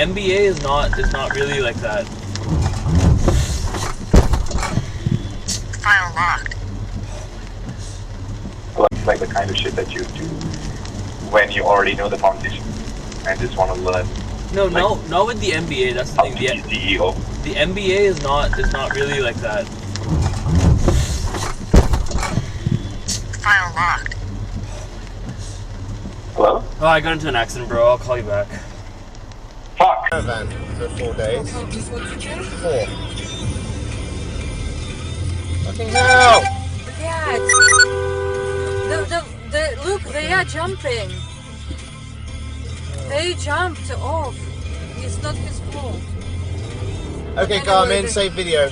NBA is not really like that. File locked. Like the kind of shit that you do when you already know the foundation and just want to learn. No, not with the NBA. That's the thing. The NBA is not really like that. File locked. Hello? Oh, I got into an accident, bro. I'll call you back. Fuck! Caravan for 4 days. 4. Fucking hell! Yeah. Look, they are jumping. They jumped off. It's not his fault. Okay, Garmin, save video.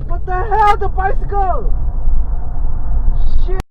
What the hell? The bicycle! Shit!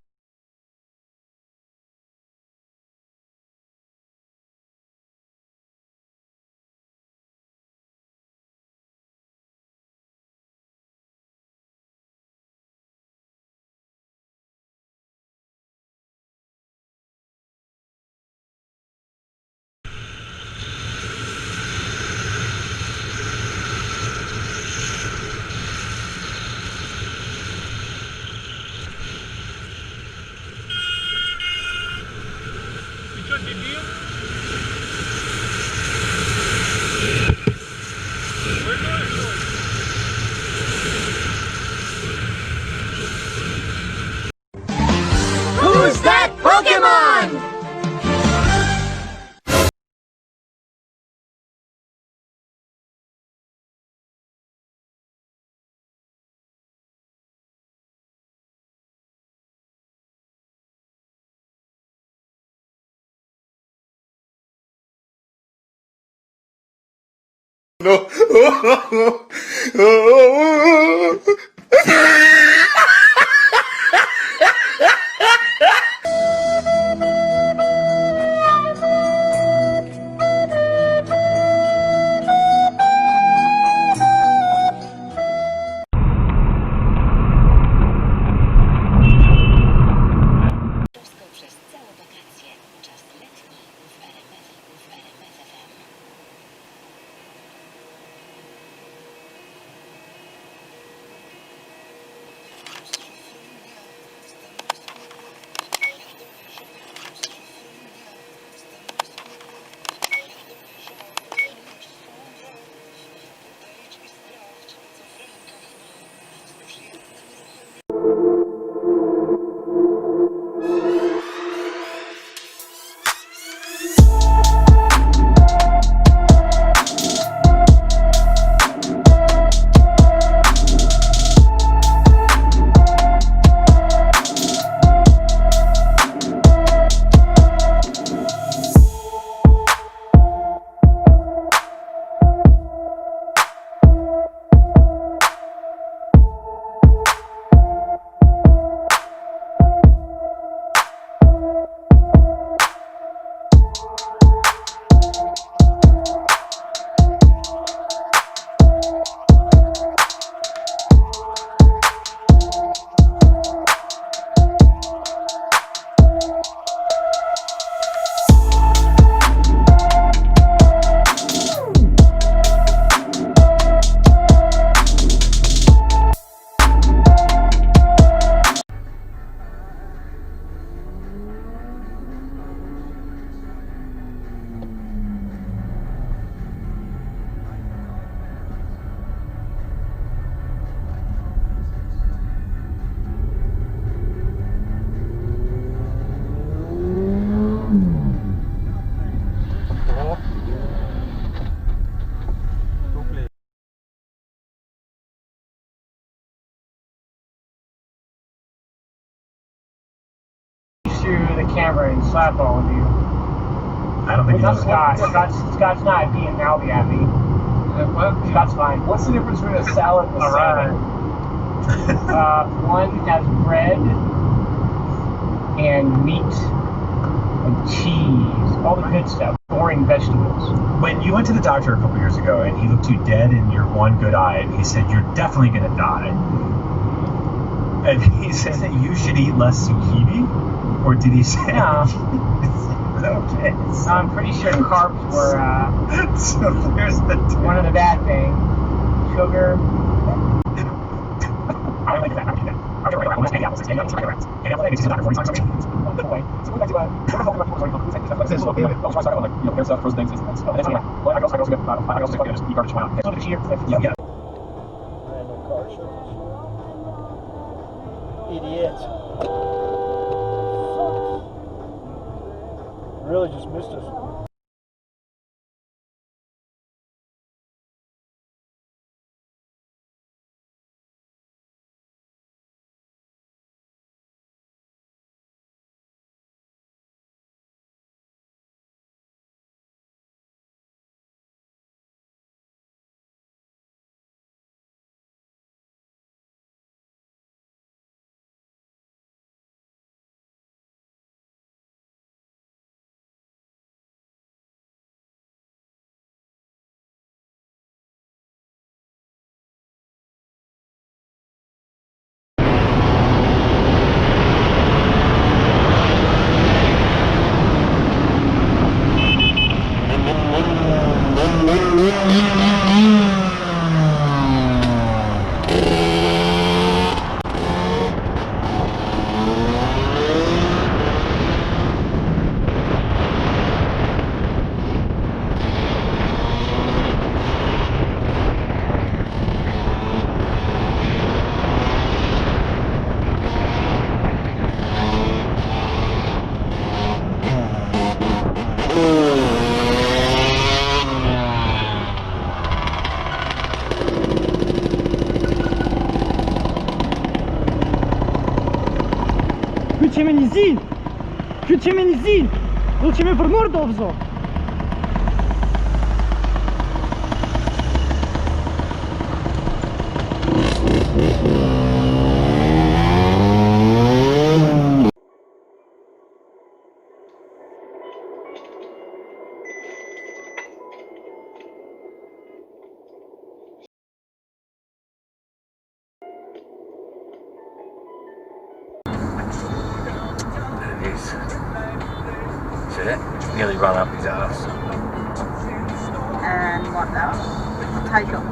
Who's that Pokemon? No. Przez całe wakacje. Czas letni w RMF FM. fucking slap all of you. I don't think he Not does. Scott. Scott's not being mouthy at me. Scott's fine. What's the difference between a salad and a salad? One has bread and meat and cheese, all the good stuff, boring vegetables. When you went to the doctor a couple years ago and he looked you dead in your one good eye and he said, you're definitely going to die. And he said that you should eat less zucchini? Or did he say... No. Okay. So I'm pretty sure carbs were So there's the... one of the bad things. Sugar. I don't like that. I'm going to do that. I'm going to write candy apples. Candy apples. Candy apples. Candy apples. It's not 40 times. Good point. So going back to what the fuck people are talking about. This is okay. I was trying to like, hair stuff, frozen things. Well, I can also get, just eat garbage. Yeah. Random car show. Idiot. Really just missed us. Krucie mnie nie zin! Låt mig för mord också! See it? Nearly run up his ass. And what else? Take it all.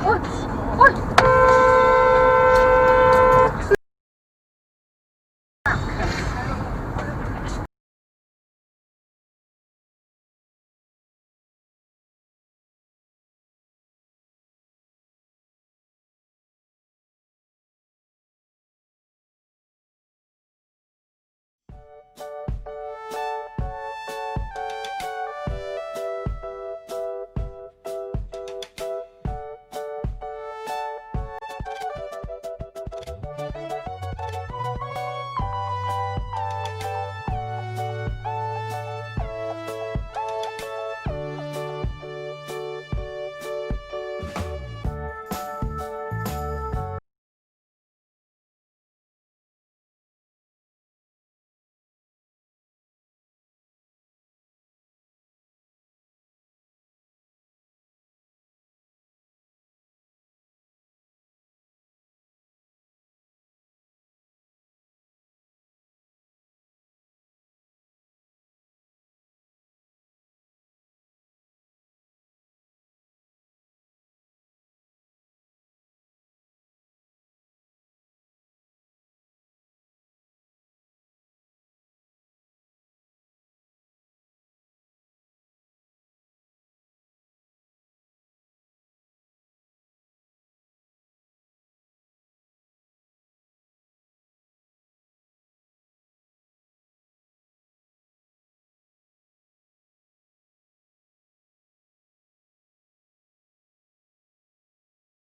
What?